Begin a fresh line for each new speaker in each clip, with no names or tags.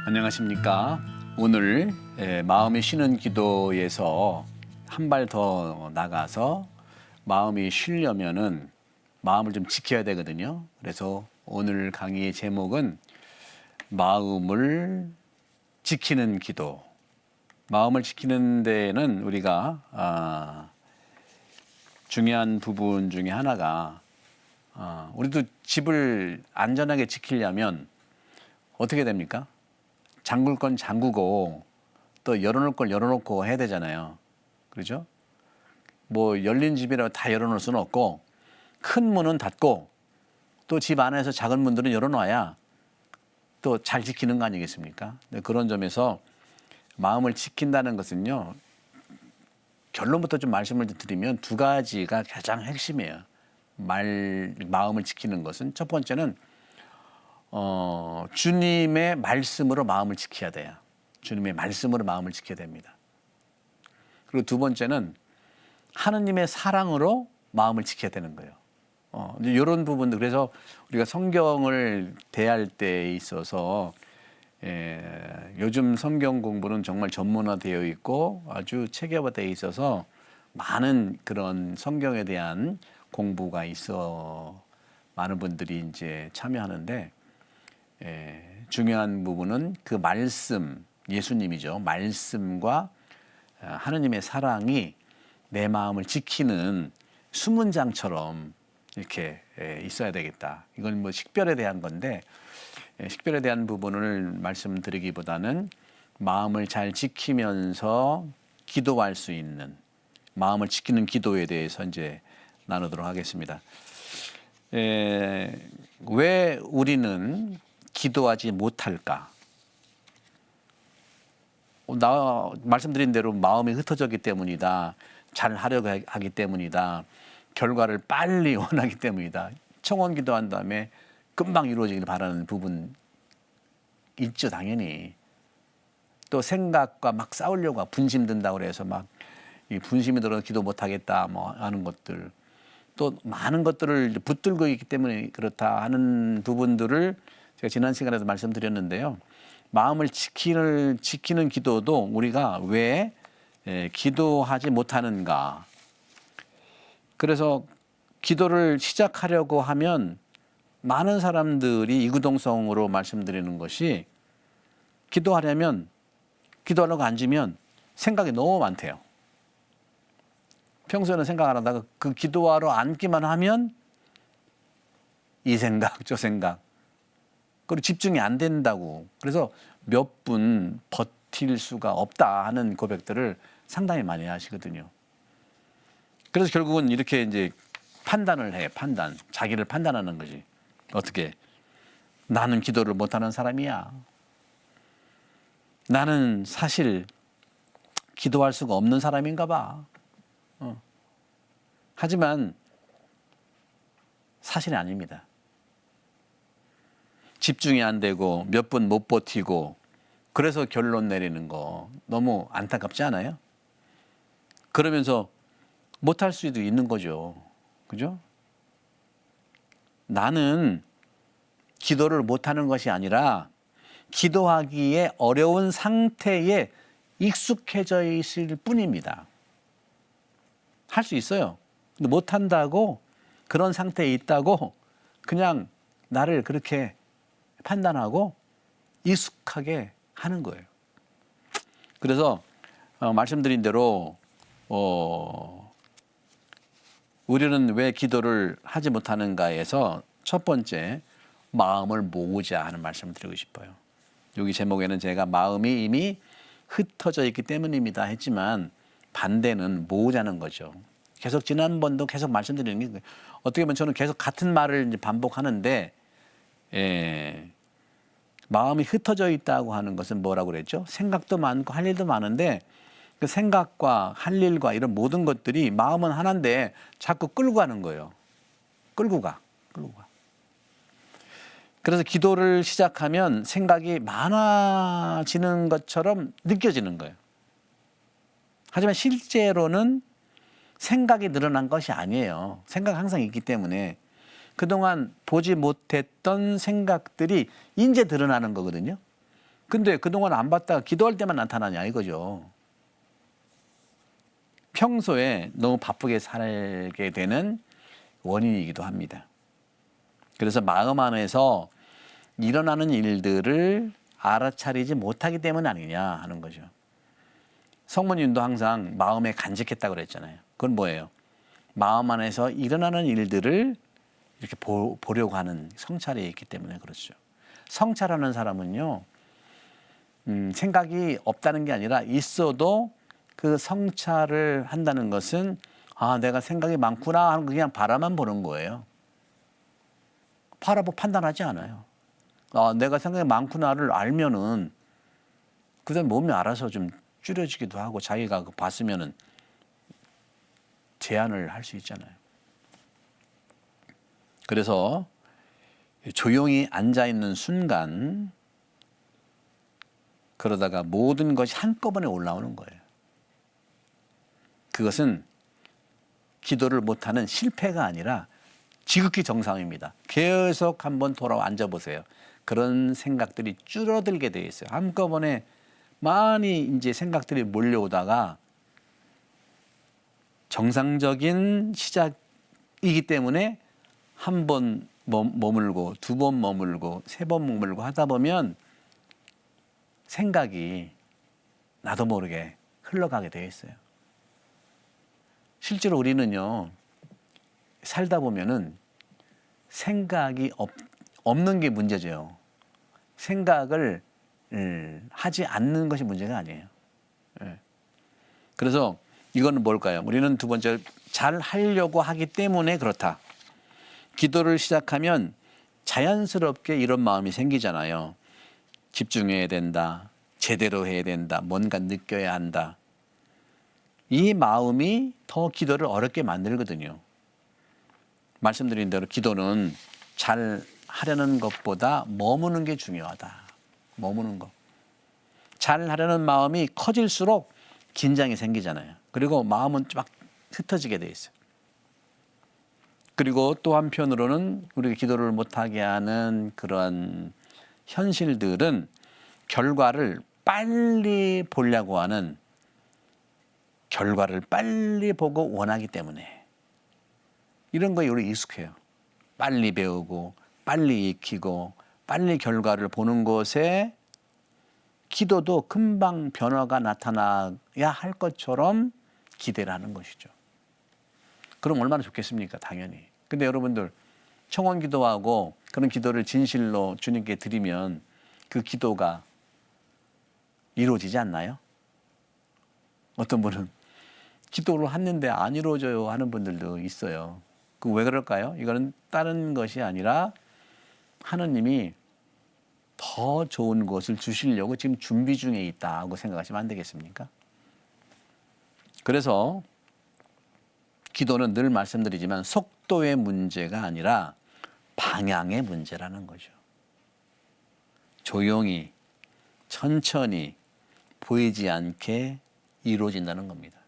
안녕하십니까. 오늘 마음이 쉬는 기도에서 한 발 더 나가서 마음이 쉬려면은 마음을 좀 지켜야 되거든요. 그래서 오늘 강의의 제목은 마음을 지키는 기도. 마음을 지키는 데는 우리가 중요한 부분 중에 하나가 우리도 집을 안전하게 지키려면 어떻게 됩니까? 잠글 건 잠그고 또 열어놓을 걸 열어놓고 해야 되잖아요. 그렇죠? 뭐 열린 집이라고 다 열어놓을 수는 없고 큰 문은 닫고 또 집 안에서 작은 문들은 열어놔야 또 잘 지키는 거 아니겠습니까? 그런 점에서 마음을 지킨다는 것은요. 결론부터 좀 말씀을 드리면 두 가지가 가장 핵심이에요. 마음을 지키는 것은 첫 번째는 주님의 말씀으로 마음을 지켜야 돼요. 주님의 말씀으로 마음을 지켜야 됩니다. 그리고 두 번째는 하느님의 사랑으로 마음을 지켜야 되는 거예요. 이제 이런 부분들 그래서 우리가 성경을 대할 때에 있어서 요즘 성경 공부는 정말 전문화되어 있고 아주 체계화되어 있어서 많은 그런 성경에 대한 공부가 있어 많은 분들이 이제 참여하는데 중요한 부분은 그 말씀, 예수님이죠. 말씀과 하느님의 사랑이 내 마음을 지키는 수문장처럼 이렇게 있어야 되겠다. 이건 뭐 식별에 대한 건데 식별에 대한 부분을 말씀드리기보다는 마음을 잘 지키면서 기도할 수 있는 마음을 지키는 기도에 대해서 이제 나누도록 하겠습니다. 왜 우리는 기도하지 못할까? 나 말씀드린 대로 마음이 흩어졌기 때문이다. 잘 하려고 하기 때문이다. 결과를 빨리 원하기 때문이다. 청원 기도한 다음에 금방 이루어지길 바라는 부분 있죠, 당연히. 또 생각과 막 싸우려고 분심 든다고 그래서 막 이 분심이 들어서 기도 못하겠다 뭐 하는 것들. 또 많은 것들을 붙들고 있기 때문에 그렇다 하는 부분들을 제가 지난 시간에도 말씀드렸는데요. 마음을 지키는 기도도 우리가 왜 기도하지 못하는가. 그래서 기도를 시작하려고 하면 많은 사람들이 이구동성으로 말씀드리는 것이 기도하려고 앉으면 생각이 너무 많대요. 평소에는 생각 안 하다가 그 기도하러 앉기만 하면 이 생각, 저 생각. 그리고 집중이 안 된다고. 그래서 몇 분 버틸 수가 없다 하는 고백들을 상당히 많이 하시거든요. 그래서 결국은 이렇게 이제 판단을 해, 자기를 판단하는 거지. 어떻게? 나는 기도를 못하는 사람이야. 나는 사실 기도할 수가 없는 사람인가 봐. 하지만 사실이 아닙니다. 집중이 안 되고 몇 분 못 버티고 그래서 결론 내리는 거 너무 안타깝지 않아요? 그러면서 못할 수도 있는 거죠. 그죠? 나는 기도를 못하는 것이 아니라 기도하기에 어려운 상태에 익숙해져 있을 뿐입니다. 할 수 있어요. 근데 못한다고 그런 상태에 있다고 그냥 나를 그렇게 판단하고 익숙하게 하는 거예요. 그래서 말씀드린 대로 우리는 왜 기도를 하지 못하는가에서 첫 번째 마음을 모으자 하는 말씀을 드리고 싶어요. 여기 제목에는 제가 마음이 이미 흩어져 있기 때문입니다 했지만 반대는 모으자는 거죠. 계속 지난번도 계속 말씀드리는 게 어떻게 보면 저는 계속 같은 말을 이제 반복하는데 마음이 흩어져 있다고 하는 것은 뭐라고 그랬죠? 생각도 많고 할 일도 많은데 그 생각과 할 일과 이런 모든 것들이 마음은 하나인데 자꾸 끌고 가는 거예요. 끌고 가. 그래서 기도를 시작하면 생각이 많아지는 것처럼 느껴지는 거예요. 하지만 실제로는 생각이 늘어난 것이 아니에요. 생각 항상 있기 때문에 그동안 보지 못했던 생각들이 이제 드러나는 거거든요. 근데 그동안 안 받다가 기도할 때만 나타나냐 이거죠. 평소에 너무 바쁘게 살게 되는 원인이기도 합니다. 그래서 마음 안에서 일어나는 일들을 알아차리지 못하기 때문 아니냐 하는 거죠. 성모님도 항상 마음에 간직했다고 그랬잖아요. 그건 뭐예요? 마음 안에서 일어나는 일들을 이렇게 보려고 하는 성찰이 있기 때문에 그렇죠. 성찰하는 사람은요, 생각이 없다는 게 아니라 있어도 그 성찰을 한다는 것은 아, 내가 생각이 많구나 하는 그냥 바라만 보는 거예요. 바라보고 판단하지 않아요. 아, 내가 생각이 많구나를 알면은 그다음 몸이 알아서 좀 줄여지기도 하고 자기가 봤으면은 제한을 할 수 있잖아요. 그래서 조용히 앉아 있는 순간 그러다가 모든 것이 한꺼번에 올라오는 거예요. 그것은 기도를 못하는 실패가 아니라 지극히 정상입니다. 계속 한번 돌아와 앉아보세요. 그런 생각들이 줄어들게 돼 있어요. 한꺼번에 많이 이제 생각들이 몰려오다가 정상적인 시작이기 때문에 한 번 머물고 두 번 머물고 세 번 머물고 하다 보면 생각이 나도 모르게 흘러가게 돼 있어요. 실제로 우리는요, 살다 보면은 생각이 없는 게 문제죠. 생각을 하지 않는 것이 문제가 아니에요. 그래서 이거는 뭘까요? 우리는 두 번째, 잘 하려고 하기 때문에 그렇다. 기도를 시작하면 자연스럽게 이런 마음이 생기잖아요. 집중해야 된다. 제대로 해야 된다. 뭔가 느껴야 한다. 이 마음이 더 기도를 어렵게 만들거든요. 말씀드린 대로 기도는 잘 하려는 것보다 머무는 게 중요하다. 머무는 것. 잘 하려는 마음이 커질수록 긴장이 생기잖아요. 그리고 마음은 막 흩어지게 돼 있어요. 그리고 또 한편으로는 우리가 기도를 못하게 하는 그런 현실들은 결과를 빨리 보려고 하는, 결과를 빨리 보고 원하기 때문에 이런 거에 우리 익숙해요. 빨리 배우고 빨리 익히고 빨리 결과를 보는 것에 기도도 금방 변화가 나타나야 할 것처럼 기대를 하는 것이죠. 그럼 얼마나 좋겠습니까? 당연히. 근데 여러분들 청원 기도하고 그런 기도를 진실로 주님께 드리면 그 기도가 이루어지지 않나요? 어떤 분은 기도를 했는데 안 이루어져요 하는 분들도 있어요. 그 왜 그럴까요? 이거는 다른 것이 아니라 하느님이 더 좋은 것을 주시려고 지금 준비 중에 있다고 생각하시면 안 되겠습니까? 그래서 기도는 늘 말씀드리지만 속도의 문제가 아니라 방향의 문제라는 거죠. 조용히, 천천히, 보이지 않게 이루어진다는 겁니다.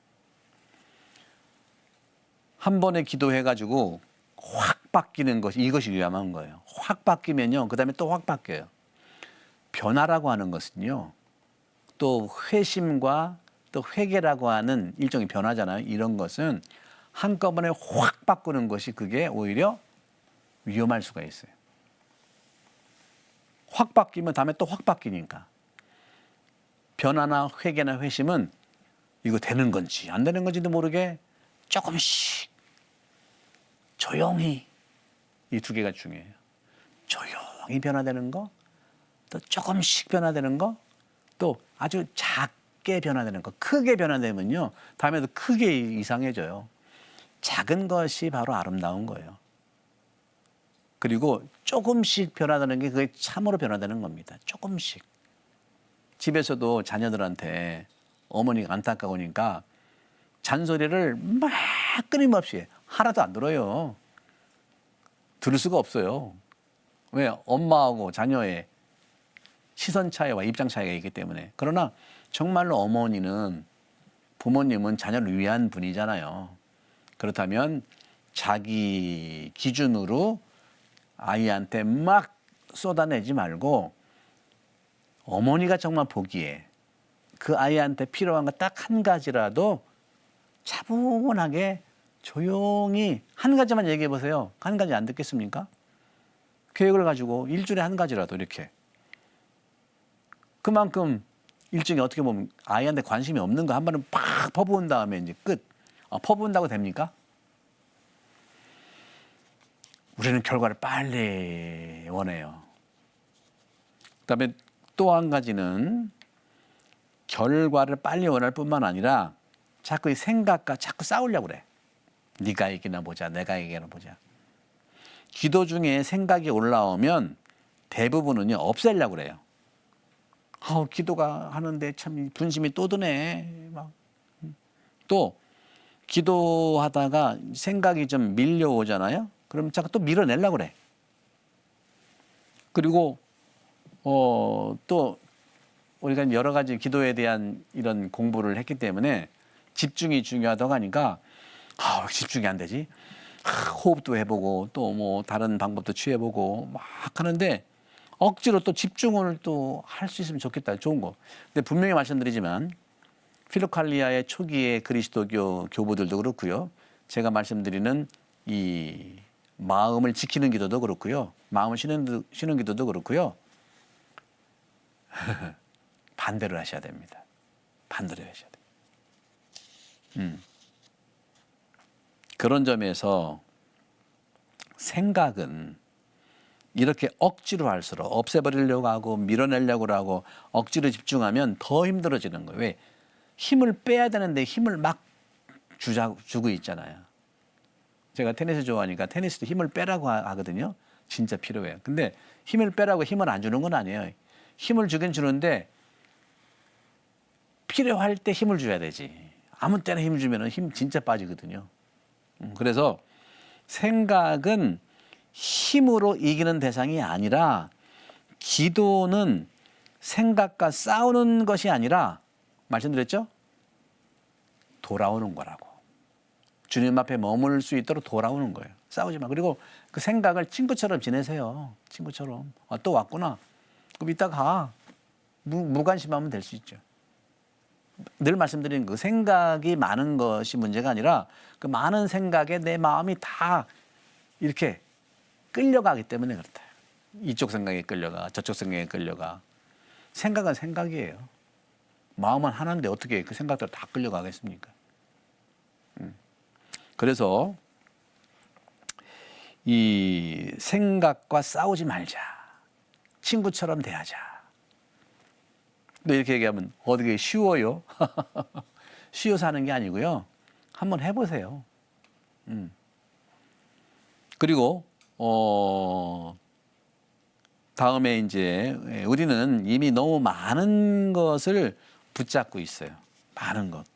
한 번에 기도해가지고 확 바뀌는 것이, 이것이 위험한 거예요. 확 바뀌면요, 그 다음에 또 확 바뀌어요. 변화라고 하는 것은요, 또 회심과 또 회개라고 하는 일종의 변화잖아요. 이런 것은 한꺼번에 확 바꾸는 것이 그게 오히려 위험할 수가 있어요. 확 바뀌면 다음에 또 확 바뀌니까. 변화나 회개나 회심은 이거 되는 건지 안 되는 건지도 모르게 조금씩 조용히, 이 두 개가 중요해요. 조용히 변화되는 거, 또 조금씩 변화되는 거, 또 아주 작게 변화되는 거. 크게 변화되면요, 다음에도 크게 이상해져요. 작은 것이 바로 아름다운 거예요. 그리고 조금씩 변화되는 게 그게 참으로 변화되는 겁니다. 조금씩. 집에서도 자녀들한테 어머니가 안타까우니까 잔소리를 막 끊임없이 해. 하나도 안 들어요. 들을 수가 없어요. 왜? 엄마하고 자녀의 시선 차이와 입장 차이가 있기 때문에. 그러나 정말로 어머니는, 부모님은 자녀를 위한 분이잖아요. 그렇다면 자기 기준으로 아이한테 막 쏟아내지 말고 어머니가 정말 보기에 그 아이한테 필요한 거 딱 한 가지라도 차분하게 조용히 한 가지만 얘기해 보세요. 한 가지 안 듣겠습니까? 계획을 가지고 일주일에 한 가지라도 이렇게. 그만큼 일종의 어떻게 보면 아이한테 관심이 없는 거 한 번은 팍 퍼부은 다음에 이제 끝. 퍼부은다고 됩니까? 우리는 결과를 빨리 원해요. 그다음에 또 한 가지는 결과를 빨리 원할 뿐만 아니라 자꾸 이 생각과 자꾸 싸우려고 그래. 네가 이기나 보자, 내가 이기나 보자. 기도 중에 생각이 올라오면 대부분은요 없애려고 그래요. 기도가 하는데 참 분심이 또 드네. 또 기도하다가 생각이 좀 밀려오잖아요. 그럼 자꾸 또 밀어내려고 그래. 그리고 또 우리가 여러 가지 기도에 대한 이런 공부를 했기 때문에 집중이 중요하다고 하니까 집중이 안 되지. 호흡도 해보고 또 뭐 다른 방법도 취해보고 막 하는데 억지로 또 집중을 또 할 수 있으면 좋겠다. 좋은 거. 근데 분명히 말씀드리지만 필로칼리아의 초기의 그리스도교 교부들도 그렇고요. 제가 말씀드리는 이 마음을 지키는 기도도 그렇고요. 마음을 쉬는 기도도 그렇고요. 반대로 하셔야 됩니다. 반대로 하셔야 돼요. 그런 점에서 생각은 이렇게 억지로 할수록 없애버리려고 하고 밀어내려고 하고 억지로 집중하면 더 힘들어지는 거예요. 왜? 힘을 빼야 되는데 힘을 막 주고 있잖아요. 제가 테니스 좋아하니까 테니스도 힘을 빼라고 하거든요. 진짜 필요해요. 근데 힘을 빼라고 힘을 안 주는 건 아니에요. 힘을 주긴 주는데 필요할 때 힘을 줘야 되지. 아무 때나 힘을 주면 힘 진짜 빠지거든요. 그래서 생각은 힘으로 이기는 대상이 아니라 기도는 생각과 싸우는 것이 아니라 말씀드렸죠? 돌아오는 거라고. 주님 앞에 머물 수 있도록 돌아오는 거예요. 싸우지 마. 그리고 그 생각을 친구처럼 지내세요. 친구처럼. 또 왔구나. 그럼 이따 가. 무관심하면 될 수 있죠. 늘 말씀드리는 그 생각이 많은 것이 문제가 아니라 그 많은 생각에 내 마음이 다 이렇게 끌려가기 때문에 그렇다. 이쪽 생각에 끌려가, 저쪽 생각에 끌려가. 생각은 생각이에요. 마음은 하나인데 어떻게 그 생각들 다 끌려가겠습니까? 그래서 이 생각과 싸우지 말자. 친구처럼 대하자. 또 이렇게 얘기하면 어떻게 쉬워요? 쉬워서 하는 게 아니고요. 한번 해보세요. 그리고 다음에 이제 우리는 이미 너무 많은 것을 붙잡고 있어요. 많은 것.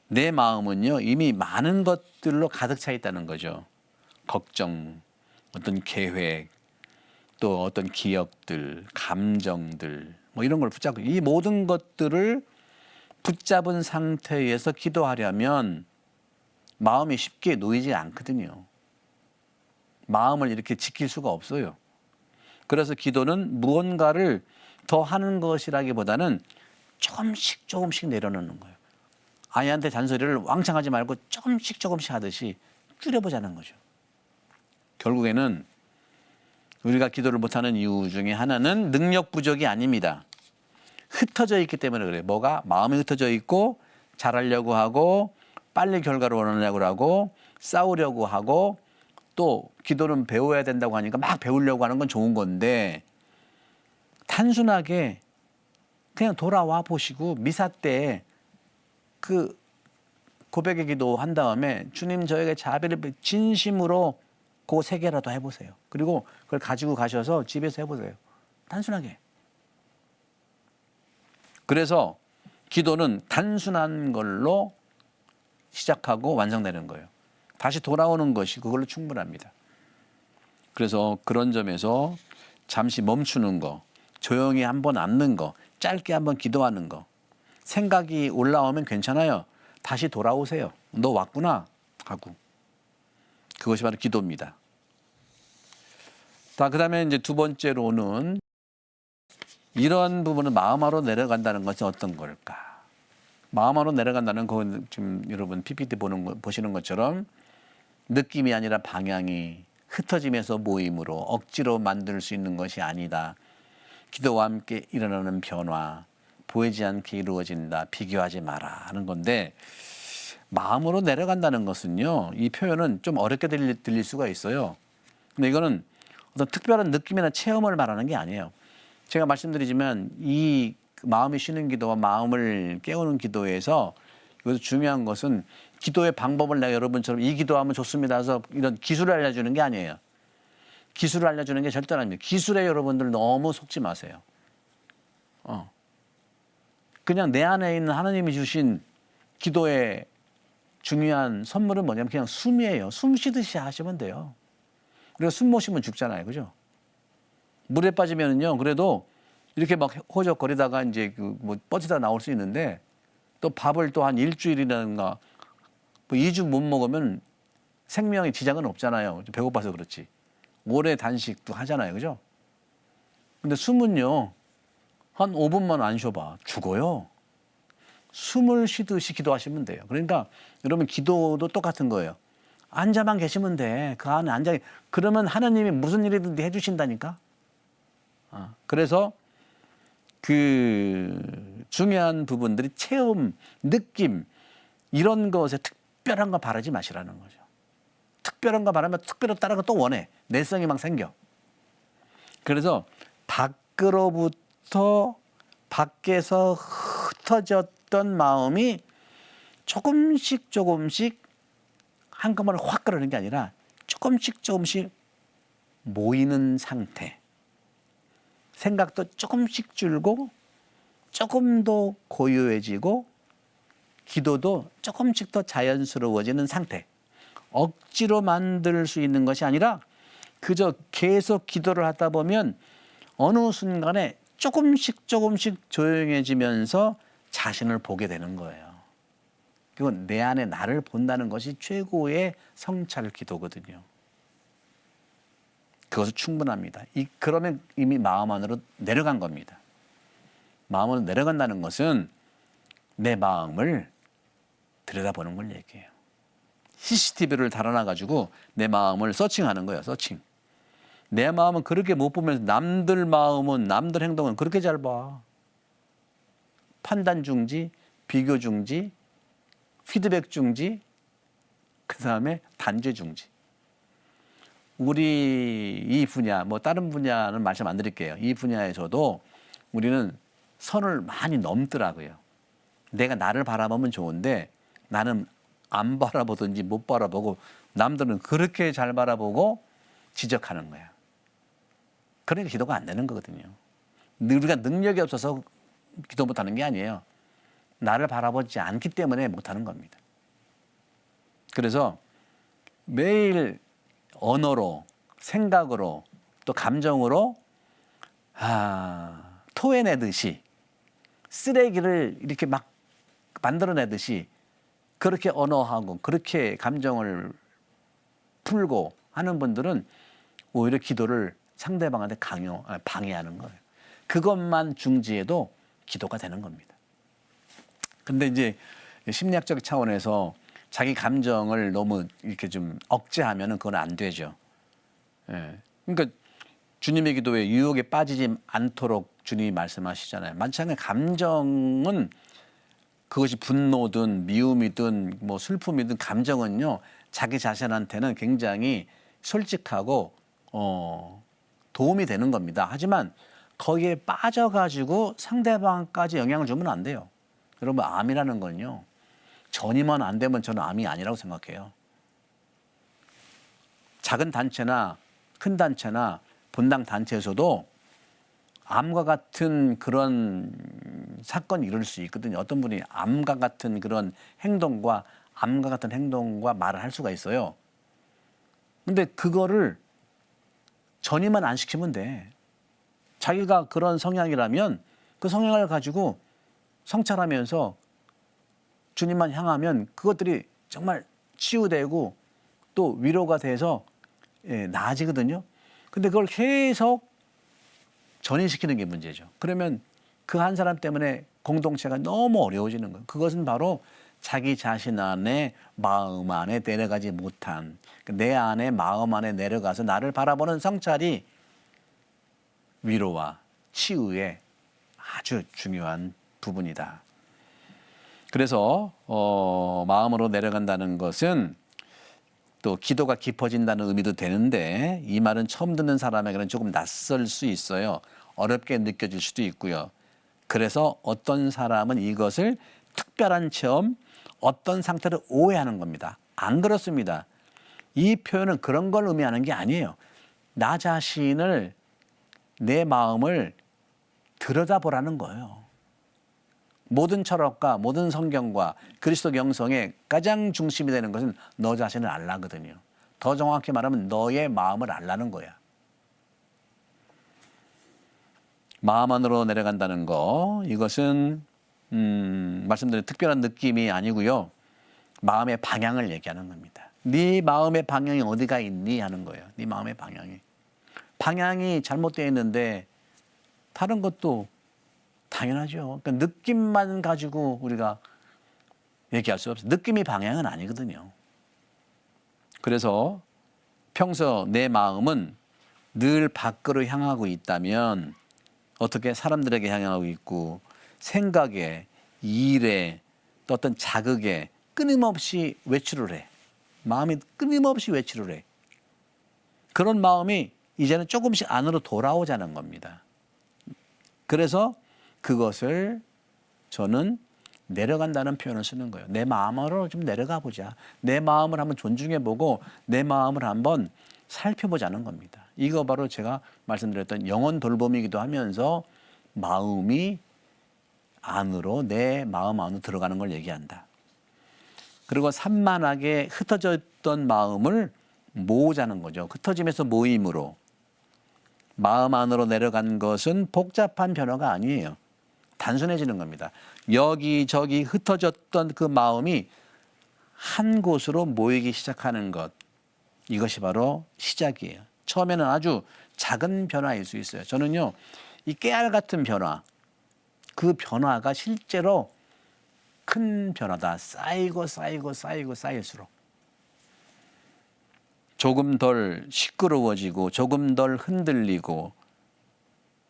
내 마음은요 이미 많은 것들로 가득 차 있다는 거죠. 걱정, 어떤 계획, 또 어떤 기억들, 감정들 뭐 이런 걸 붙잡고 이 모든 것들을 붙잡은 상태에서 기도하려면 마음이 쉽게 놓이지 않거든요. 마음을 이렇게 지킬 수가 없어요. 그래서 기도는 무언가를 더 하는 것이라기보다는 조금씩 내려놓는 거예요. 아이한테 잔소리를 왕창 하지 말고 조금씩 하듯이 줄여보자는 거죠. 결국에는 우리가 기도를 못하는 이유 중에 하나는 능력 부족이 아닙니다. 흩어져 있기 때문에 그래요. 뭐가? 마음이 흩어져 있고 잘하려고 하고 빨리 결과를 원하려고 하고 싸우려고 하고 또 기도는 배워야 된다고 하니까 막 배우려고 하는 건 좋은 건데 단순하게 그냥 돌아와 보시고 미사 때 그 고백의 기도 한 다음에 주님 저에게 자비를 진심으로 그 세 개라도 해보세요. 그리고 그걸 가지고 가셔서 집에서 해보세요. 단순하게. 그래서 기도는 단순한 걸로 시작하고 완성되는 거예요. 다시 돌아오는 것이 그걸로 충분합니다. 그래서 그런 점에서 잠시 멈추는 거, 조용히 한번 앉는 거, 짧게 한번 기도하는 거, 생각이 올라오면 괜찮아요. 다시 돌아오세요. 너 왔구나 하고. 그것이 바로 기도입니다. 자, 그다음에 이제 두 번째로는 이런 부분은 마음으로 내려간다는 것은 어떤 걸까? 마음으로 내려간다는 건 지금 여러분 PPT 보시는 것처럼 느낌이 아니라 방향이 흩어짐에서 모임으로 억지로 만들 수 있는 것이 아니다. 기도와 함께 일어나는 변화, 보이지 않게 이루어진다. 비교하지 마라 하는 건데 마음으로 내려간다는 것은요. 이 표현은 좀 어렵게 들릴 수가 있어요. 근데 이거는 어떤 특별한 느낌이나 체험을 말하는 게 아니에요. 제가 말씀드리지만 이 마음이 쉬는 기도와 마음을 깨우는 기도에서 여기서 중요한 것은 기도의 방법을 내가 여러분처럼 이 기도하면 좋습니다 해서 이런 기술을 알려주는 게 아니에요. 기술을 알려주는 게 절대 아닙니다. 기술에 여러분들 너무 속지 마세요. 그냥 내 안에 있는 하나님이 주신 기도의 중요한 선물은 뭐냐면 그냥 숨이에요. 숨 쉬듯이 하시면 돼요. 그리고 숨 못 쉬면 죽잖아요. 그죠? 물에 빠지면은요, 그래도 이렇게 막 호적거리다가 이제 뭐 뻗치다 나올 수 있는데 또 밥을 또 한 일주일이라든가 뭐 2주 못 먹으면 생명에 지장은 없잖아요. 배고파서 그렇지. 오래 단식도 하잖아요. 그죠? 근데 숨은요, 한 5분만 안 쉬어봐. 죽어요. 숨을 쉬듯이 기도하시면 돼요. 그러니까 여러분 기도도 똑같은 거예요. 앉아만 계시면 돼. 그 안에 앉아. 그러면 하나님이 무슨 일이든지 해주신다니까. 그래서 그 중요한 부분들이 체험, 느낌 이런 것에 특별한 거 바라지 마시라는 거죠. 특별한 거 바라면 특별히 다른 거 또 원해. 내성이 막 생겨. 그래서 밖으로부터 밖에서 흩어졌던 마음이 조금씩 한꺼번에 확 그러는 게 아니라 조금씩 모이는 상태. 생각도 조금씩 줄고 조금 더 고요해지고 기도도 조금씩 더 자연스러워지는 상태. 억지로 만들 수 있는 것이 아니라 그저 계속 기도를 하다 보면 어느 순간에 조금씩 조용해지면서 자신을 보게 되는 거예요. 그건 내 안에 나를 본다는 것이 최고의 성찰 기도거든요. 그것은 충분합니다. 그러면 이미 마음 안으로 내려간 겁니다. 마음으로 내려간다는 것은 내 마음을 들여다보는 걸 얘기해요. CCTV를 달아놔가지고 내 마음을 서칭하는 거예요. 서칭. 내 마음은 그렇게 못 보면서 남들 마음은 남들 행동은 그렇게 잘 봐. 판단 중지, 비교 중지, 피드백 중지, 그 다음에 단죄 중지. 우리 이 분야, 뭐 다른 분야는 말씀 안 드릴게요. 이 분야에서도 우리는 선을 많이 넘더라고요. 내가 나를 바라보면 좋은데 나는 안 바라보든지 못 바라보고 남들은 그렇게 잘 바라보고 지적하는 거야. 그러니까 기도가 안 되는 거거든요. 우리가 능력이 없어서 기도 못하는 게 아니에요. 나를 바라보지 않기 때문에 못하는 겁니다. 그래서 매일 언어로, 생각으로, 또 감정으로 토해내듯이 쓰레기를 이렇게 막 만들어내듯이 그렇게 언어하고 그렇게 감정을 풀고 하는 분들은 오히려 기도를 상대방한테 방해하는 거예요. 그것만 중지해도 기도가 되는 겁니다. 근데 이제 심리학적 차원에서 자기 감정을 너무 이렇게 좀 억제하면은 그건 안 되죠. 예. 그러니까 주님의 기도에 유혹에 빠지지 않도록 주님이 말씀하시잖아요. 마찬가지로 감정은 그것이 분노든 미움이든 뭐 슬픔이든 감정은요 자기 자신한테는 굉장히 솔직하고 도움이 되는 겁니다. 하지만 거기에 빠져가지고 상대방까지 영향을 주면 안 돼요. 여러분 암이라는 건요 전이만 안 되면 저는 암이 아니라고 생각해요. 작은 단체나 큰 단체나 분당 단체에서도 암과 같은 그런 사건이 일어날 수 있거든요. 어떤 분이 암과 같은 그런 행동과 암과 같은 행동과 말을 할 수가 있어요. 근데 그거를 전이만 안 시키면 돼. 자기가 그런 성향이라면 그 성향을 가지고 성찰하면서 주님만 향하면 그것들이 정말 치유되고 또 위로가 돼서 나아지거든요. 근데 그걸 계속 전이시키는 게 문제죠. 그러면 그 한 사람 때문에 공동체가 너무 어려워지는 거예요. 그것은 바로 자기 자신 안에 마음 안에 내려가지 못한 내 안에 마음 안에 내려가서 나를 바라보는 성찰이 위로와 치유의 아주 중요한 부분이다. 그래서 마음으로 내려간다는 것은 또 기도가 깊어진다는 의미도 되는데 이 말은 처음 듣는 사람에게는 조금 낯설 수 있어요. 어렵게 느껴질 수도 있고요. 그래서 어떤 사람은 이것을 특별한 체험, 어떤 상태를 오해하는 겁니다. 안 그렇습니다. 이 표현은 그런 걸 의미하는 게 아니에요. 나 자신을, 내 마음을 들여다보라는 거예요. 모든 철학과 모든 성경과 그리스도 영성의 가장 중심이 되는 것은 너 자신을 알라거든요. 더 정확히 말하면 너의 마음을 알라는 거야. 마음 안으로 내려간다는 거, 이것은 말씀드린 특별한 느낌이 아니고요. 마음의 방향을 얘기하는 겁니다. 네 마음의 방향이 어디가 있니 하는 거예요. 네 마음의 방향이. 방향이 잘못되어 있는데 다른 것도 당연하죠. 그러니까 느낌만 가지고 우리가 얘기할 수 없어요. 느낌이 방향은 아니거든요. 그래서 평소 내 마음은 늘 밖으로 향하고 있다면 어떻게 사람들에게 향하고 있고 생각에, 일에, 또 어떤 자극에 끊임없이 외출을 해. 마음이 끊임없이 외출을 해. 그런 마음이 이제는 조금씩 안으로 돌아오자는 겁니다. 그래서 그것을 저는 내려간다는 표현을 쓰는 거예요. 내 마음으로 좀 내려가 보자. 내 마음을 한번 존중해 보고 내 마음을 한번 살펴보자는 겁니다. 이거 바로 제가 말씀드렸던 영혼 돌봄이기도 하면서 마음이 안으로 내 마음 안으로 들어가는 걸 얘기한다. 그리고 산만하게 흩어져 있던 마음을 모으자는 거죠. 흩어짐에서 모임으로. 마음 안으로 내려간 것은 복잡한 변화가 아니에요. 단순해지는 겁니다. 여기저기 흩어졌던 그 마음이 한 곳으로 모이기 시작하는 것. 이것이 바로 시작이에요. 처음에는 아주 작은 변화일 수 있어요. 저는요, 이 깨알 같은 변화, 그 변화가 실제로 큰 변화다. 쌓일수록. 조금 덜 시끄러워지고 조금 덜 흔들리고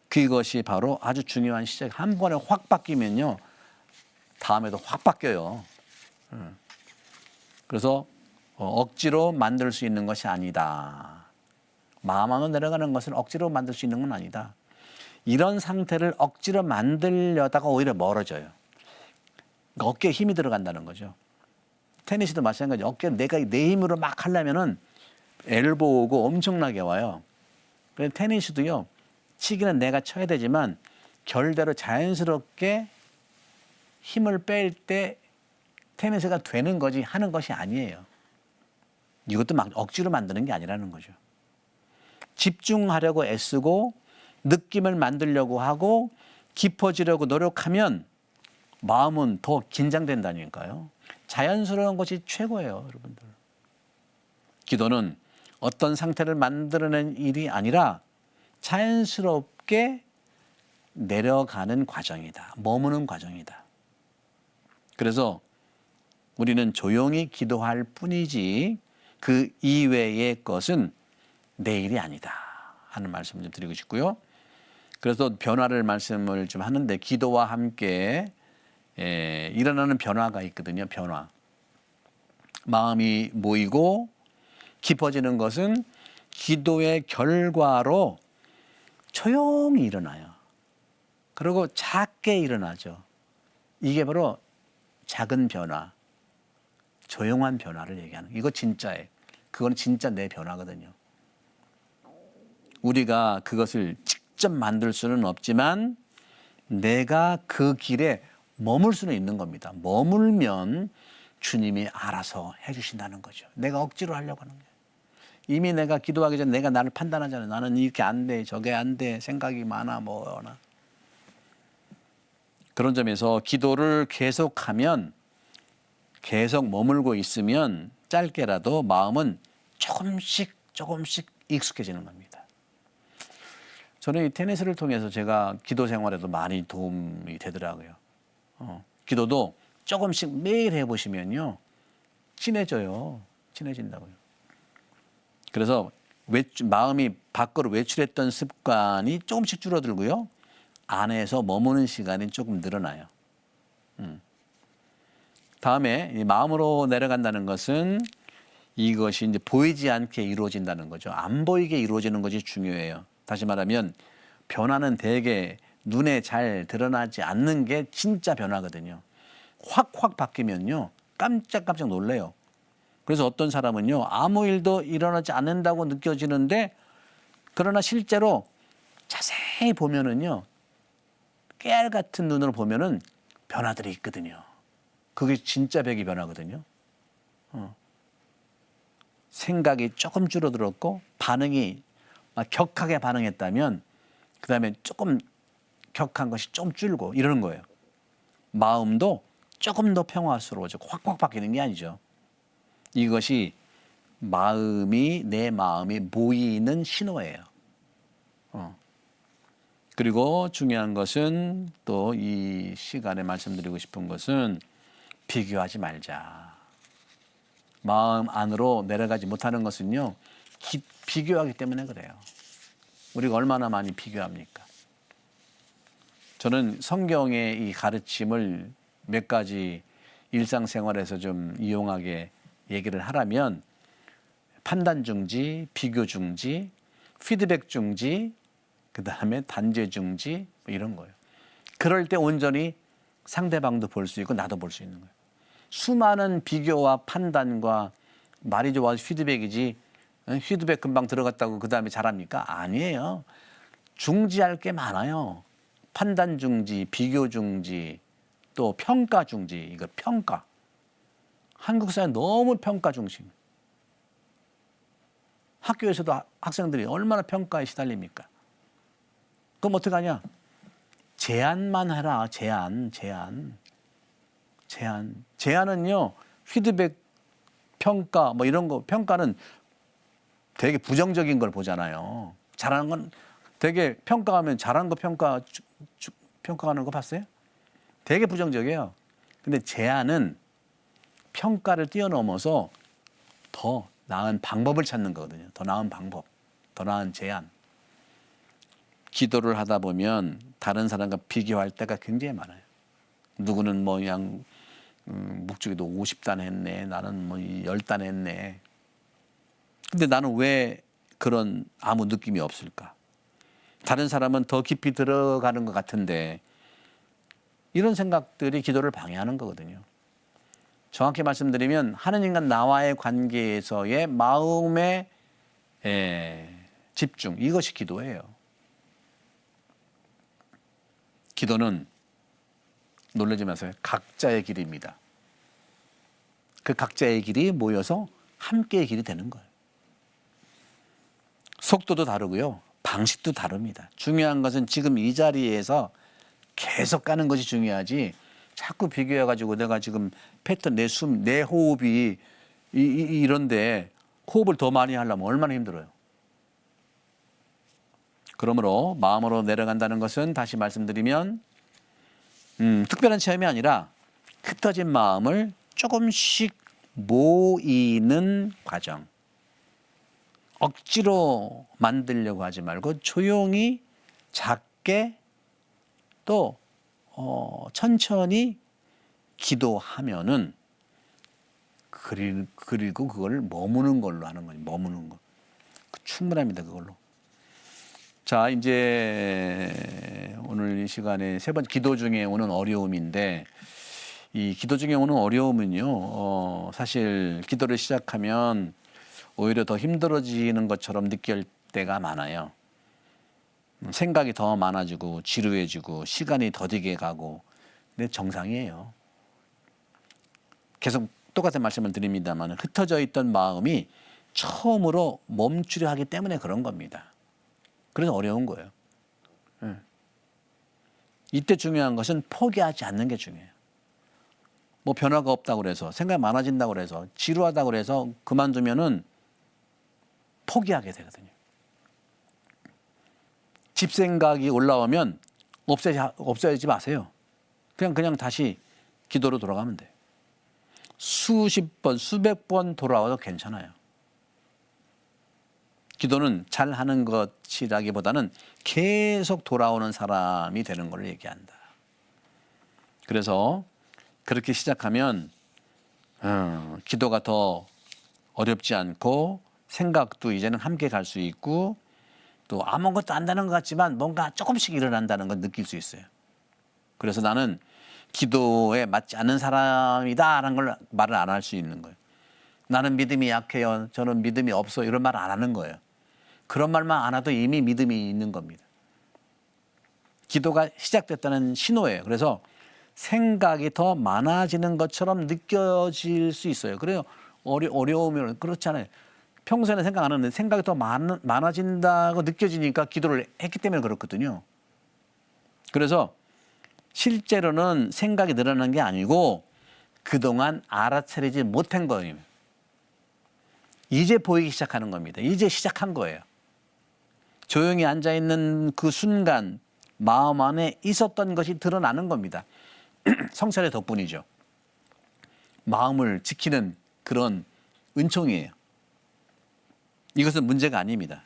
그것이 바로 아주 중요한 시작. 한 번에 확 바뀌면요. 다음에도 확 바뀌어요. 그래서 억지로 만들 수 있는 것이 아니다. 마음 안으로 내려가는 것을 억지로 만들 수 있는 건 아니다. 이런 상태를 억지로 만들려다가 오히려 멀어져요. 그러니까 어깨에 힘이 들어간다는 거죠. 테니스도 마찬가지. 어깨 내가 내 힘으로 막 하려면은 엘보 오고 엄청나게 와요. 그래서 테니스도요. 치기는 내가 쳐야 되지만 결대로 자연스럽게 힘을 뺄 때 테니스가 되는 거지 하는 것이 아니에요. 이것도 막 억지로 만드는 게 아니라는 거죠. 집중하려고 애쓰고 느낌을 만들려고 하고 깊어지려고 노력하면 마음은 더 긴장된다니까요. 자연스러운 것이 최고예요, 여러분들. 기도는 어떤 상태를 만들어낸 일이 아니라 자연스럽게 내려가는 과정이다. 머무는 과정이다. 그래서 우리는 조용히 기도할 뿐이지 그 이외의 것은 내 일이 아니다 하는 말씀을 좀 드리고 싶고요. 그래서 변화를 말씀을 좀 하는데 기도와 함께 일어나는 변화가 있거든요. 변화. 마음이 모이고 깊어지는 것은 기도의 결과로 조용히 일어나요. 그리고 작게 일어나죠. 이게 바로 작은 변화, 조용한 변화를 얘기하는 이거 진짜예요. 그건 진짜 내 변화거든요. 우리가 그것을 직접 만들 수는 없지만 내가 그 길에 머물 수는 있는 겁니다. 머물면 주님이 알아서 해주신다는 거죠. 내가 억지로 하려고 하는 거예요. 이미 내가 기도하기 전에 내가 나를 판단하잖아요. 나는 이렇게 안 돼, 저게 안 돼, 생각이 많아, 뭐나. 그런 점에서 기도를 계속하면 계속 머물고 있으면 짧게라도 마음은 조금씩 익숙해지는 겁니다. 저는 이 테니스를 통해서 제가 기도 생활에도 많이 도움이 되더라고요. 기도도 조금씩 매일 해보시면요. 친해져요. 친해진다고요. 그래서 마음이 밖으로 외출했던 습관이 조금씩 줄어들고요. 안에서 머무는 시간이 조금 늘어나요. 다음에 이 마음으로 내려간다는 것은 이것이 이제 보이지 않게 이루어진다는 거죠. 안 보이게 이루어지는 것이 중요해요. 다시 말하면 변화는 대개 눈에 잘 드러나지 않는 게 진짜 변화거든요. 확 바뀌면요. 깜짝깜짝 놀래요. 그래서 어떤 사람은요. 아무 일도 일어나지 않는다고 느껴지는데 그러나 실제로 자세히 보면은요. 깨알 같은 눈으로 보면은 변화들이 있거든요. 그게 진짜 백이 변화거든요. 생각이 조금 줄어들었고 반응이 격하게 반응했다면 그다음에 조금 격한 것이 좀 줄고 이러는 거예요. 마음도 조금 더 평화스러워지고 확 바뀌는 게 아니죠. 이것이 내 마음이 모이는 신호예요. 그리고 중요한 것은 또 이 시간에 말씀드리고 싶은 것은 비교하지 말자. 마음 안으로 내려가지 못하는 것은요. 비교하기 때문에 그래요. 우리가 얼마나 많이 비교합니까? 저는 성경의 이 가르침을 몇 가지 일상생활에서 좀 이용하게 얘기를 하라면 판단 중지, 비교 중지, 피드백 중지, 그다음에 단죄 중지 뭐 이런 거예요. 그럴 때 온전히 상대방도 볼 수 있고 나도 볼 수 있는 거예요. 수많은 비교와 판단과 말이 좋아서 피드백이지 피드백 금방 들어갔다고 그다음에 잘합니까? 아니에요. 중지할 게 많아요. 판단 중지, 비교 중지, 또 평가 중지. 이거 평가. 한국 사회 너무 평가 중심. 학교에서도 학생들이 얼마나 평가에 시달립니까? 그럼 어떡하냐? 제안만 해라. 제안은요. 피드백, 평가 뭐 이런 거 평가는 되게 부정적인 걸 보잖아요. 잘하는 건 되게 평가하면 잘하는 거 평가하는 거 봤어요? 되게 부정적이에요. 근데 제안은 평가를 뛰어넘어서 더 나은 방법을 찾는 거거든요. 더 나은 방법, 더 나은 제안. 기도를 하다 보면 다른 사람과 비교할 때가 굉장히 많아요. 누구는 뭐 그냥 묵주기도 50단 했네. 나는 뭐 10단 했네. 근데 나는 왜 그런 아무 느낌이 없을까? 다른 사람은 더 깊이 들어가는 것 같은데 이런 생각들이 기도를 방해하는 거거든요. 정확히 말씀드리면 하느님과 나와의 관계에서의 마음의 집중, 이것이 기도예요. 기도는 놀라지 마세요. 각자의 길입니다. 그 각자의 길이 모여서 함께의 길이 되는 거예요. 속도도 다르고요. 방식도 다릅니다. 중요한 것은 지금 이 자리에서 계속 가는 것이 중요하지 자꾸 비교해가지고 내가 지금 패턴, 내 숨, 내 호흡이 이런데 호흡을 더 많이 하려면 얼마나 힘들어요. 그러므로 마음으로 내려간다는 것은 다시 말씀드리면 특별한 체험이 아니라 흩어진 마음을 조금씩 모이는 과정. 억지로 만들려고 하지 말고 조용히 작게 또 천천히 기도하면은 그리고 그걸 머무는 걸로 하는 거예요. 머무는 거. 충분합니다. 그걸로. 자, 이제 오늘 이 시간에 세 번째 기도 중에 오는 어려움인데 이 기도 중에 오는 어려움은요. 사실 기도를 시작하면 오히려 더 힘들어지는 것처럼 느낄 때가 많아요. 생각이 더 많아지고 지루해지고 시간이 더디게 가고 근데 정상이에요. 계속 똑같은 말씀을 드립니다만 흩어져 있던 마음이 처음으로 멈추려 하기 때문에 그런 겁니다. 그래서 어려운 거예요. 이때 중요한 것은 포기하지 않는 게 중요해요. 뭐 변화가 없다고 그래서 생각이 많아진다고 그래서 지루하다고 그래서 그만두면은 포기하게 되거든요. 집 생각이 올라오면 없애지 마세요. 그냥 다시 기도로 돌아가면 돼. 수십 번, 수백 번 돌아와도 괜찮아요. 기도는 잘하는 것이라기보다는 계속 돌아오는 사람이 되는 걸 얘기한다. 그래서 그렇게 시작하면 기도가 더 어렵지 않고 생각도 이제는 함께 갈 수 있고 또 아무것도 안 되는 것 같지만 뭔가 조금씩 일어난다는 걸 느낄 수 있어요. 그래서 나는 기도에 맞지 않는 사람이다라는 걸 말을 안 할 수 있는 거예요. 나는 믿음이 약해요. 저는 믿음이 없어. 이런 말 안 하는 거예요. 그런 말만 안 해도 이미 믿음이 있는 겁니다. 기도가 시작됐다는 신호예요. 그래서 생각이 더 많아지는 것처럼 느껴질 수 있어요. 그래요. 어려우면 그렇잖아요. 평소에는 생각 안 하는데 생각이 더 많아진다고 느껴지니까 기도를 했기 때문에 그렇거든요. 그래서 실제로는 생각이 늘어난 게 아니고 그동안 알아차리지 못한 거예요. 이제 보이기 시작하는 겁니다. 이제 시작한 거예요. 조용히 앉아있는 그 순간 마음 안에 있었던 것이 드러나는 겁니다. 성찰의 덕분이죠. 마음을 지키는 그런 은총이에요. 이것은 문제가 아닙니다.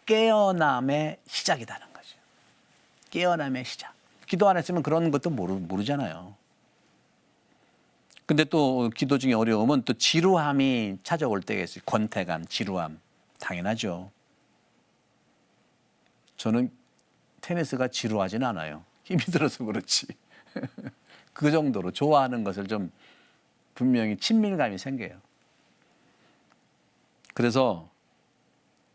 깨어남의 시작이라는 거죠. 깨어남의 시작. 기도 안 했으면 그런 것도 모르잖아요. 근데 또 기도 중에 어려움은 또 지루함이 찾아올 때가 있어요. 권태감, 지루함. 당연하죠. 저는 테니스가 지루하진 않아요. 힘이 들어서 그렇지. 그 정도로 좋아하는 것을 좀 분명히 친밀감이 생겨요. 그래서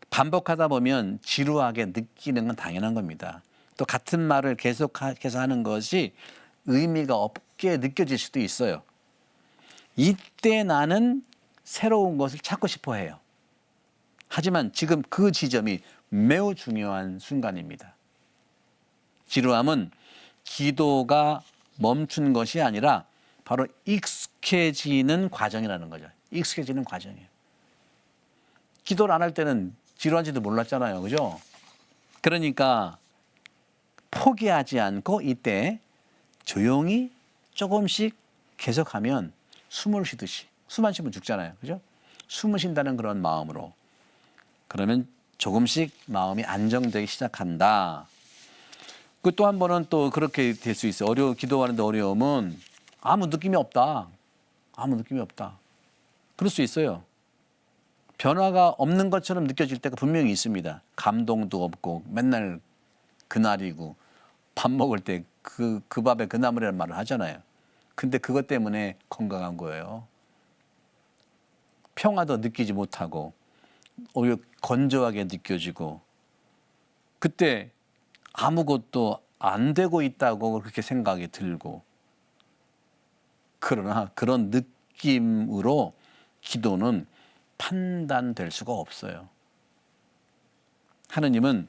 반복하다 보면 지루하게 느끼는 건 당연한 겁니다. 또 같은 말을 계속해서 하는 것이 의미가 없게 느껴질 수도 있어요. 이때 나는 새로운 것을 찾고 싶어 해요. 하지만 지금 그 지점이 매우 중요한 순간입니다. 지루함은 기도가 멈춘 것이 아니라 바로 익숙해지는 과정이라는 거죠. 익숙해지는 과정이에요. 기도를 안 할 때는 지루한지도 몰랐잖아요. 그죠? 그러니까 포기하지 않고 이때 조용히 조금씩 계속하면 숨을 쉬듯이, 숨 안 쉬면 죽잖아요. 그죠? 숨을 쉰다는 그런 마음으로. 그러면 조금씩 마음이 안정되기 시작한다. 그 또 한 번은 또 그렇게 될 수 있어요. 기도하는데 어려움은 아무 느낌이 없다. 아무 느낌이 없다. 그럴 수 있어요. 변화가 없는 것처럼 느껴질 때가 분명히 있습니다. 감동도 없고 맨날 그날이고 밥 먹을 때 그 밥에 그 나물이라는 말을 하잖아요. 근데 그것 때문에 건강한 거예요. 평화도 느끼지 못하고 오히려 건조하게 느껴지고 그때 아무것도 안 되고 있다고 그렇게 생각이 들고 그러나 그런 느낌으로 기도는 판단될 수가 없어요. 하느님은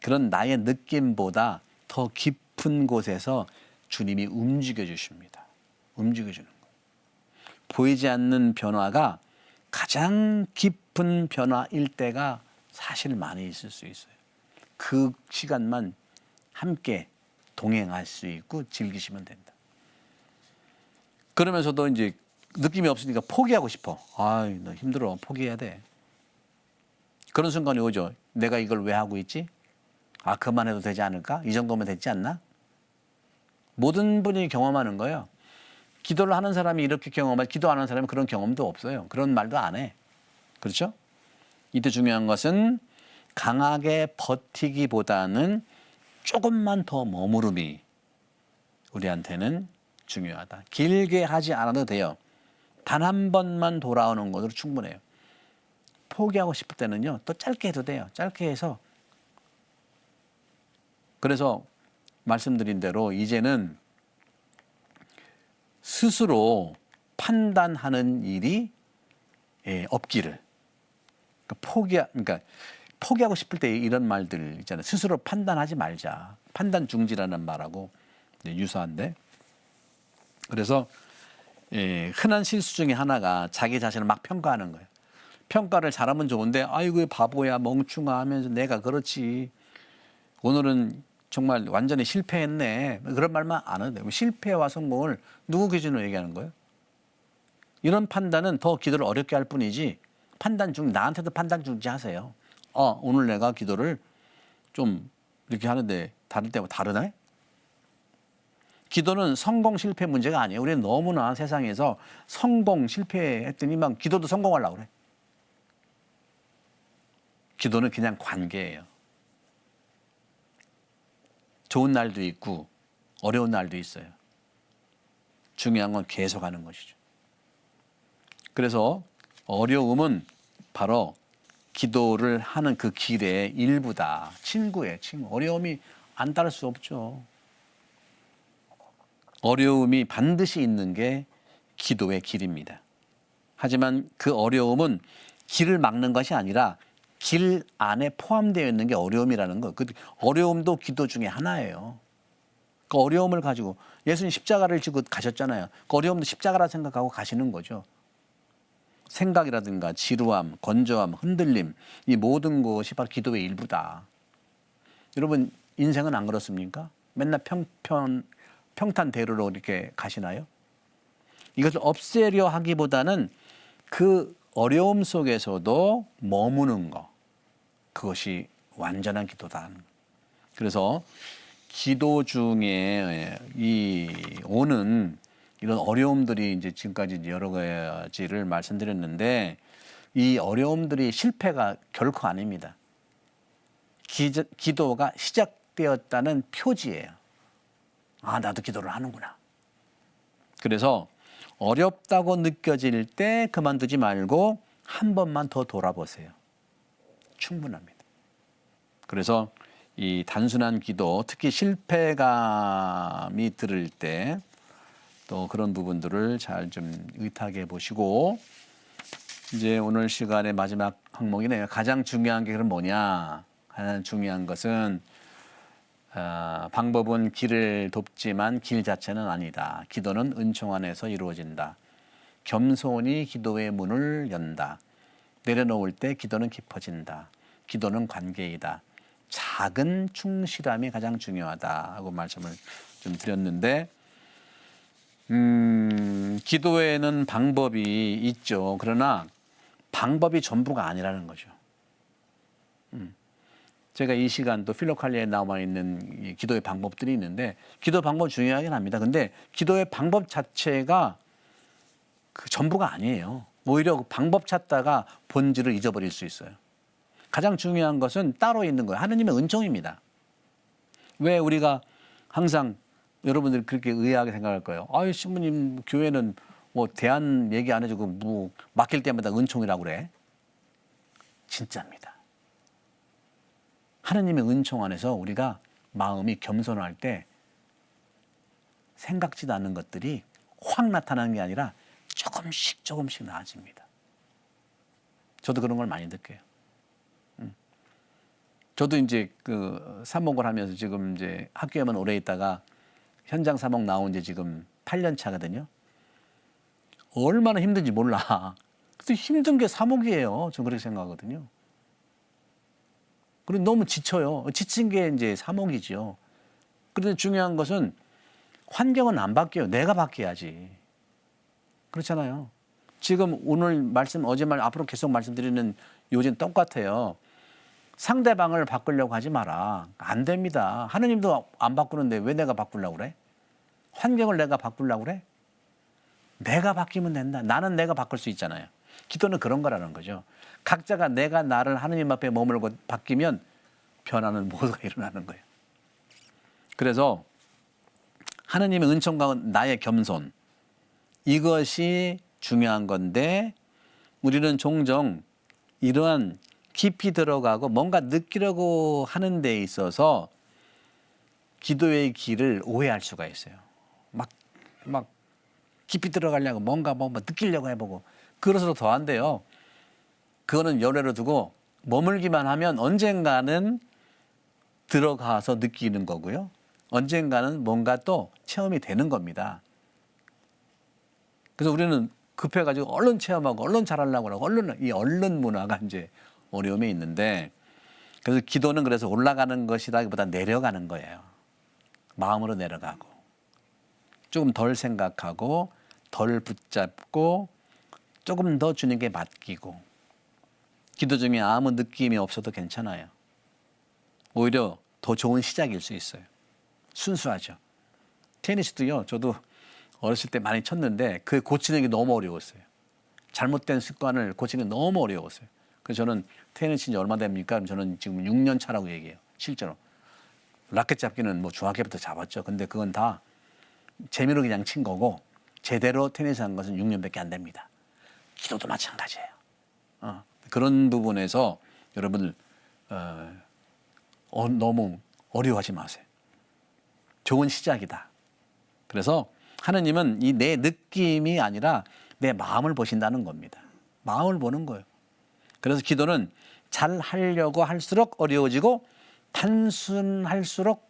그런 나의 느낌보다 더 깊은 곳에서 주님이 움직여 주십니다. 움직여 주는 거예요. 보이지 않는 변화가 가장 깊은 변화일 때가 사실 많이 있을 수 있어요. 그 시간만 함께 동행할 수 있고 즐기시면 된다. 그러면서도 이제 느낌이 없으니까 포기하고 싶어. 아이, 너 힘들어. 포기해야 돼. 그런 순간이 오죠. 내가 이걸 왜 하고 있지? 아, 그만해도 되지 않을까? 이 정도면 됐지 않나? 모든 분이 경험하는 거예요. 기도를 하는 사람이 이렇게 경험하지 기도 안 하는 사람은 그런 경험도 없어요. 그런 말도 안 해. 그렇죠? 이때 중요한 것은 강하게 버티기보다는 조금만 더 머무름이 우리한테는 중요하다. 길게 하지 않아도 돼요. 단 한 번만 돌아오는 것으로 충분해요. 포기하고 싶을 때는요. 또 짧게 해도 돼요. 짧게 해서. 그래서 말씀드린 대로 이제는 스스로 판단하는 일이 없기를. 그러니까 포기하고 싶을 때 이런 말들 있잖아요. 스스로 판단하지 말자. 판단 중지라는 말하고 유사한데. 그래서 흔한 실수 중에 하나가 자기 자신을 막 평가하는 거예요. 평가를 잘하면 좋은데 아이고 바보야 멍충아 하면서 내가 그렇지. 오늘은 정말 완전히 실패했네. 그런 말만 안 해도 돼요. 실패와 성공을 누구 기준으로 얘기하는 거예요? 이런 판단은 더 기도를 어렵게 할 뿐이지 나한테도 판단 중지하세요. 오늘 내가 기도를 좀 이렇게 하는데 다른 때와 다르네? 기도는 성공 실패 문제가 아니에요. 우리는 너무나 세상에서 성공 실패했더니만 기도도 성공하려고 그래. 기도는 그냥 관계예요. 좋은 날도 있고 어려운 날도 있어요. 중요한 건 계속하는 것이죠. 그래서 어려움은 바로 기도를 하는 그 길의 일부다. 친구예요. 친구. 어려움이 안 따를 수 없죠. 어려움이 반드시 있는 게 기도의 길입니다. 하지만 그 어려움은 길을 막는 것이 아니라 길 안에 포함되어 있는 게 어려움이라는 거. 그 어려움도 기도 중에 하나예요. 그 어려움을 가지고 예수님 십자가를 지고 가셨잖아요. 그 어려움도 십자가라 생각하고 가시는 거죠. 생각이라든가 지루함, 건조함, 흔들림 이 모든 것이 바로 기도의 일부다. 여러분 인생은 안 그렇습니까? 맨날 평탄대로로 이렇게 가시나요? 이것을 없애려 하기보다는 그 어려움 속에서도 머무는 거. 그것이 완전한 기도다. 그래서 기도 중에 오는 이런 어려움들이 이제 지금까지 여러 가지를 말씀드렸는데 이 어려움들이 실패가 결코 아닙니다. 기도가 시작되었다는 표지예요. 나도 기도를 하는구나. 그래서 어렵다고 느껴질 때 그만두지 말고 한 번만 더 돌아보세요. 충분합니다. 그래서 이 단순한 기도, 특히 실패감이 들을 때 또 그런 부분들을 잘 좀 의탁해 보시고 이제 오늘 시간의 마지막 항목이네요. 가장 중요한 게 그럼 뭐냐? 가장 중요한 것은 방법은 길을 돕지만 길 자체는 아니다. 기도는 은총 안에서 이루어진다. 겸손히 기도의 문을 연다. 내려놓을 때 기도는 깊어진다. 기도는 관계이다. 작은 충실함이 가장 중요하다 하고 말씀을 좀 드렸는데 기도에는 방법이 있죠. 그러나 방법이 전부가 아니라는 거죠. 제가 이 시간도 필로칼리아에 나와 있는 기도의 방법들이 있는데 기도 방법 중요하긴 합니다. 근데 기도의 방법 자체가 그 전부가 아니에요. 오히려 그 방법 찾다가 본질을 잊어버릴 수 있어요. 가장 중요한 것은 따로 있는 거예요. 하느님의 은총입니다. 왜 우리가 항상 여러분들이 그렇게 의아하게 생각할 거예요. 신부님 교회는 뭐 대안 얘기 안 해주고 뭐 맡길 때마다 은총이라고 그래. 진짜입니다. 하느님의 은총 안에서 우리가 마음이 겸손할 때 생각지도 않는 것들이 확 나타나는 게 아니라 조금씩 나아집니다. 저도 그런 걸 많이 느껴요. 저도 이제 그 사목을 하면서 지금 이제 학교에만 오래 있다가 현장 사목 나온 지 지금 8년 차거든요. 얼마나 힘든지 몰라. 그래서 힘든 게 사목이에요. 저는 그렇게 생각하거든요. 그리고 너무 지쳐요. 지친 게 이제 사목이죠. 그런데 중요한 것은 환경은 안 바뀌어요. 내가 바뀌어야지. 그렇잖아요. 지금 오늘 어제 앞으로 계속 말씀드리는 요지는 똑같아요. 상대방을 바꾸려고 하지 마라. 안 됩니다. 하느님도 안 바꾸는데 왜 내가 바꾸려고 그래? 환경을 내가 바꾸려고 그래? 내가 바뀌면 된다. 나는 내가 바꿀 수 있잖아요. 기도는 그런 거라는 거죠. 각자가 내가 나를 하느님 앞에 머물고 바뀌면 변화는 모두가 일어나는 거예요. 그래서 하느님의 은총과 나의 겸손 이것이 중요한 건데 우리는 종종 이러한 깊이 들어가고 뭔가 느끼려고 하는 데 있어서 기도의 길을 오해할 수가 있어요. 막 깊이 들어가려고 뭔가 느끼려고 해보고 그래서 더 안 돼요. 그거는 열애로 두고 머물기만 하면 언젠가는 들어가서 느끼는 거고요. 언젠가는 뭔가 또 체험이 되는 겁니다. 그래서 우리는 급해가지고 얼른 체험하고 얼른 잘하려고 하고 얼른 문화가 이제 어려움이 있는데 그래서 기도는 그래서 올라가는 것이라기보다 내려가는 거예요. 마음으로 내려가고 조금 덜 생각하고 덜 붙잡고 조금 더 주님께 맡기고 기도 중에 아무 느낌이 없어도 괜찮아요. 오히려 더 좋은 시작일 수 있어요. 순수하죠. 테니스도요. 저도 어렸을 때 많이 쳤는데 그 고치는 게 너무 어려웠어요. 잘못된 습관을 고치는 게 너무 어려웠어요. 그래서 저는 테니스 친지 얼마 됩니까? 저는 지금 6년 차라고 얘기해요. 실제로. 라켓 잡기는 뭐 중학교 때부터 잡았죠. 근데 그건 다 재미로 그냥 친 거고 제대로 테니스 한 것은 6년밖에 안 됩니다. 기도도 마찬가지예요. 그런 부분에서 여러분 너무 어려워하지 마세요. 좋은 시작이다. 그래서 하느님은 이 내 느낌이 아니라 내 마음을 보신다는 겁니다. 마음을 보는 거예요. 그래서 기도는 잘 하려고 할수록 어려워지고 단순할수록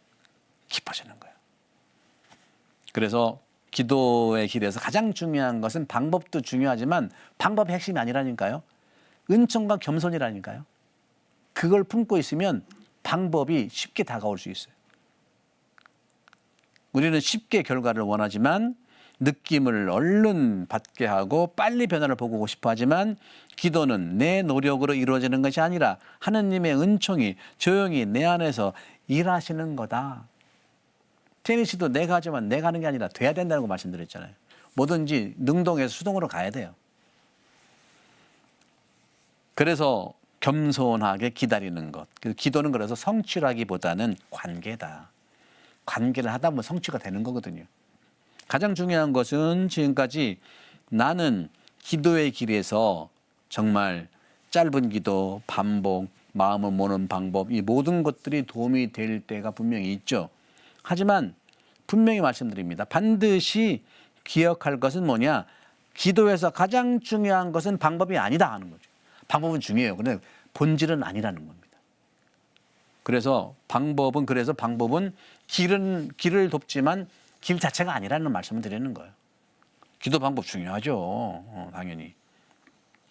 깊어지는 거예요. 그래서 기도의 길에서 가장 중요한 것은 방법도 중요하지만 방법이 핵심이 아니라니까요. 은총과 겸손이라니까요. 그걸 품고 있으면 방법이 쉽게 다가올 수 있어요. 우리는 쉽게 결과를 원하지만 느낌을 얼른 받게 하고 빨리 변화를 보고 싶어 하지만 기도는 내 노력으로 이루어지는 것이 아니라 하느님의 은총이 조용히 내 안에서 일하시는 거다. 테니스도 내가 하지만 내가 하는 게 아니라 돼야 된다는 거 말씀드렸잖아요. 뭐든지 능동에서 수동으로 가야 돼요. 그래서 겸손하게 기다리는 것. 기도는 그래서 성취라기보다는 관계다. 관계를 하다 보면 성취가 되는 거거든요. 가장 중요한 것은 지금까지 나는 기도의 길에서 정말 짧은 기도, 반복, 마음을 모는 방법, 이 모든 것들이 도움이 될 때가 분명히 있죠. 하지만 분명히 말씀드립니다. 반드시 기억할 것은 뭐냐? 기도에서 가장 중요한 것은 방법이 아니다 하는 거죠. 방법은 중요해요. 그런데 본질은 아니라는 겁니다. 그래서 방법은 길을 돕지만 길 자체가 아니라는 말씀을 드리는 거예요. 기도 방법 중요하죠. 당연히.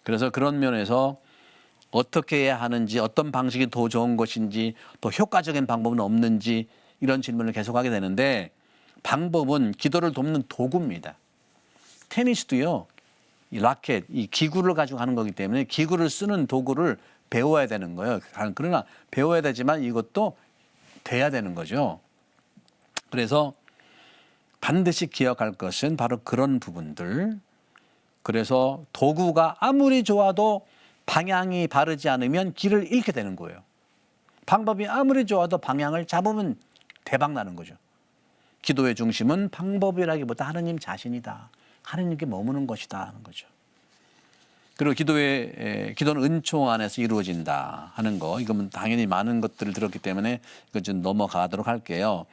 그래서 그런 면에서 어떻게 해야 하는지, 어떤 방식이 더 좋은 것인지, 더 효과적인 방법은 없는지 이런 질문을 계속하게 되는데 방법은 기도를 돕는 도구입니다. 테니스도요. 이 라켓, 이 기구를 가지고 하는 거기 때문에 기구를 쓰는 도구를 배워야 되는 거예요. 그러나 배워야 되지만 이것도 돼야 되는 거죠. 그래서 반드시 기억할 것은 바로 그런 부분들. 그래서 도구가 아무리 좋아도 방향이 바르지 않으면 길을 잃게 되는 거예요. 방법이 아무리 좋아도 방향을 잡으면 대박 나는 거죠. 기도의 중심은 방법이라기보다 하느님 자신이다. 하느님께 머무는 것이다 하는 거죠. 그리고 기도는 은총 안에서 이루어진다 하는 거. 이건 당연히 많은 것들을 들었기 때문에 이거 좀 넘어가도록 할게요.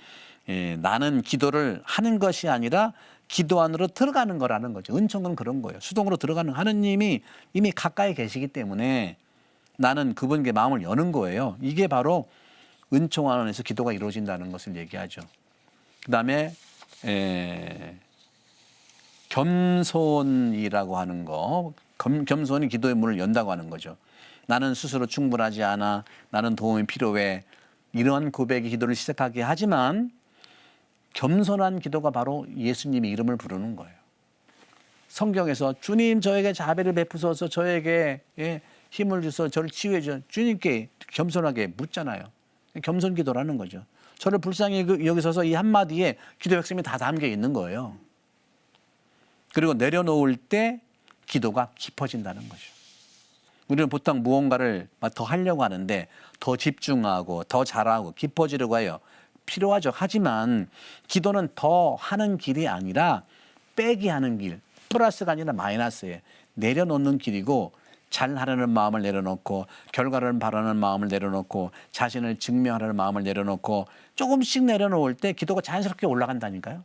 나는 기도를 하는 것이 아니라 기도 안으로 들어가는 거라는 거죠. 은총은 그런 거예요. 수동으로 들어가는 하느님이 이미 가까이 계시기 때문에 나는 그분께 마음을 여는 거예요. 이게 바로 은총 안에서 기도가 이루어진다는 것을 얘기하죠. 그다음에 겸손이라고 하는 거. 겸손이 기도의 문을 연다고 하는 거죠. 나는 스스로 충분하지 않아. 나는 도움이 필요해. 이러한 고백이 기도를 시작하게 하지만 겸손한 기도가 바로 예수님의 이름을 부르는 거예요. 성경에서 주님 저에게 자비를 베푸소서 저에게 힘을 주소 저를 치유해 주소 주님께 겸손하게 묻잖아요. 겸손 기도라는 거죠. 저를 불쌍히 여기서서 이 한마디에 기도 핵심이 다 담겨 있는 거예요. 그리고 내려놓을 때 기도가 깊어진다는 거죠. 우리는 보통 무언가를 더 하려고 하는데 더 집중하고 더 잘하고 깊어지려고 해요. 필요하죠. 하지만 기도는 더 하는 길이 아니라 빼기 하는 길, 플러스가 아니라 마이너스예요. 내려놓는 길이고 잘하려는 마음을 내려놓고 결과를 바라는 마음을 내려놓고 자신을 증명하려는 마음을 내려놓고 조금씩 내려놓을 때 기도가 자연스럽게 올라간다니까요.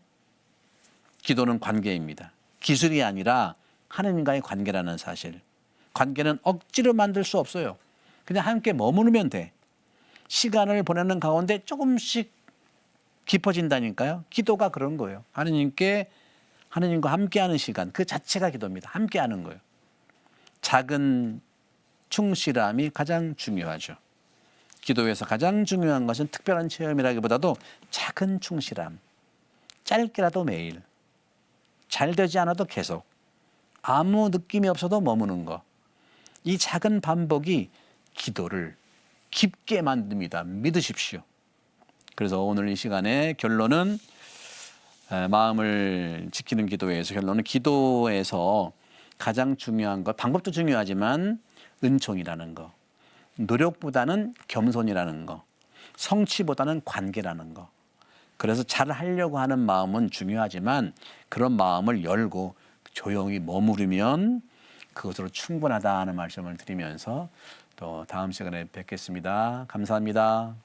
기도는 관계입니다. 기술이 아니라 하느님과의 관계라는 사실. 관계는 억지로 만들 수 없어요. 그냥 함께 머무르면 돼. 시간을 보내는 가운데 조금씩 깊어진다니까요. 기도가 그런 거예요. 하느님과 함께하는 시간 그 자체가 기도입니다. 함께하는 거예요. 작은 충실함이 가장 중요하죠. 기도에서 가장 중요한 것은 특별한 체험이라기보다도 작은 충실함. 짧게라도 매일. 잘 되지 않아도 계속. 아무 느낌이 없어도 머무는 거. 이 작은 반복이 기도를 깊게 만듭니다. 믿으십시오. 그래서 오늘 이 시간의 결론은 마음을 지키는 기도에서 결론은 기도에서 가장 중요한 것, 방법도 중요하지만 은총이라는 거, 노력보다는 겸손이라는 거, 성취보다는 관계라는 거. 그래서 잘 하려고 하는 마음은 중요하지만 그런 마음을 열고 조용히 머무르면 그것으로 충분하다는 말씀을 드리면서 또 다음 시간에 뵙겠습니다. 감사합니다.